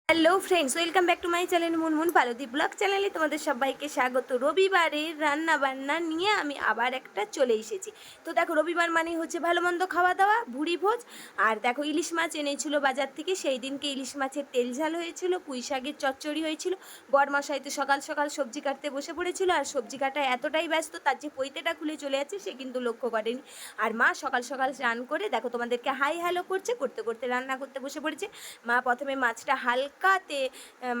Hello friends, welcome back to my channel Munmun Palti blog চ্যানেলে তোমাদের সবাইকে স্বাগত। রবিবারের রান্না বান্না নিয়ে আমি আবার একটা চলে এসেছি। তো দেখো, রবিবার মানেই হচ্ছে ভালো মন্দ খাওয়া দাওয়া, ভুড়ি ভোজ। আর দেখো, ইলিশ মাছ এনেছিল বাজার থেকে, সেই দিনকে ইলিশ মাছের তেল ঝাল হয়েছিল, পুঁই শাকের চচ্চড়ি হয়েছিল। বরমশাই তো সকাল সকাল সবজি কাটতে বসে পড়েছিল, আর সবজি কাটায় এতটাই ব্যস্ত তার যে পৈতেটা খুলে চলে যাচ্ছে সে কিন্তু লক্ষ্য করেনি। আর মা সকাল সকাল স্নান করে দেখো তোমাদেরকে হাই হ্যালো করতে করতে রান্না করতে বসে পড়েছে। মা প্রথমে মাছটা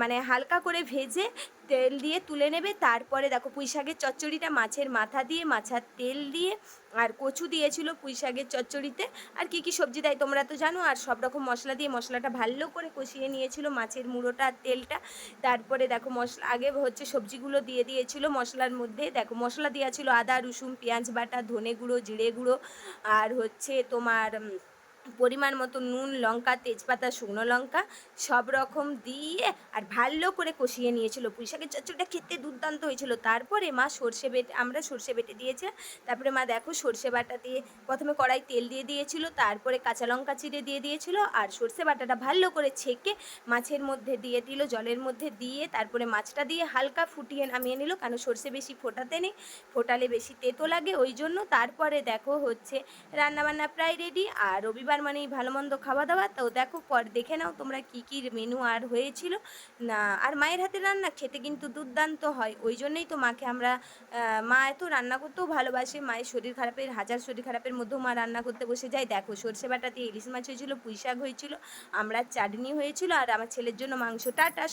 মানে হালকা করে ভেজে তেল দিয়ে তুলে নেবে। তারপরে দেখো, পুঁই শাকের চচ্চড়িটা মাছের মাথা দিয়ে, মাছের তেল দিয়ে, আর কচু দিয়েছিল পুঁই শাকের চচ্চড়িতে। আর কি কি সবজি দেয় তোমরা তো জানো। আর সব রকম মশলা দিয়ে মশলাটা ভালো করে কষিয়ে নিয়েছিল, মাছের মুড়োটা আর তেলটা। তারপরে দেখো, মশলা আগে হচ্ছে সবজিগুলো দিয়ে দিয়েছিল মশলার মধ্যে। দেখো, মশলা দেওয়া ছিল আদা রসুন পেঁয়াজ বাটা, ধনে গুঁড়ো, জিরে গুঁড়ো, আর হচ্ছে তোমার পরিমাণ মতো নুন, লঙ্কা, তেজপাতা, শুকনো লঙ্কা সব রকম দিয়ে আর ভালো করে কষিয়ে নিয়েছিল। পুঁই শাকের চচ্চড়িটা খেতে দুর্দান্ত হয়েছিল। তারপরে মা আমরা সর্ষে বেটে দিয়েছিলাম। তারপরে মা দেখো, সর্ষে বাটা দিয়ে প্রথমে কড়াই তেল দিয়ে দিয়েছিল, তারপরে কাঁচা লঙ্কা চিড়ে দিয়ে দিয়েছিল, আর সর্ষে বাটাটা ভালো করে ছেঁকে মাছের মধ্যে দিয়ে দিল, জলের মধ্যে দিয়ে তারপরে মাছটা দিয়ে হালকা ফুটিয়ে নামিয়ে নিল, কারণ সর্ষে বেশি ফোটাতে নেই, ফোটালে বেশি তেতো লাগে ওই জন্য। তারপরে দেখো হচ্ছে রান্নাবান্না প্রায় রেডি। আর রবিবার মানেই ভালো মন্দ খাওয়া দাওয়া। তো দেখো, পর দেখে নাও তোমরা কী কী মেনু আর হয়েছিল না। আর মায়ের হাতে রান্না খেতে কিন্তু দুর্দান্ত হয়, ওই জন্যই তো মাকে আমরা মা এত রান্না করতেও ভালোবাসে। মায়ের শরীর খারাপের হাজার শরীর খারাপের মধ্যেও মা রান্না করতে বসে যায়। দেখো, সর্ষে বাটা দিয়ে ইলিশ মাছ হয়েছিল, পুঁই শাক হয়েছিল, আমরা চাটনি হয়েছিল, আর আমার ছেলের জন্য মাংস। টাটা।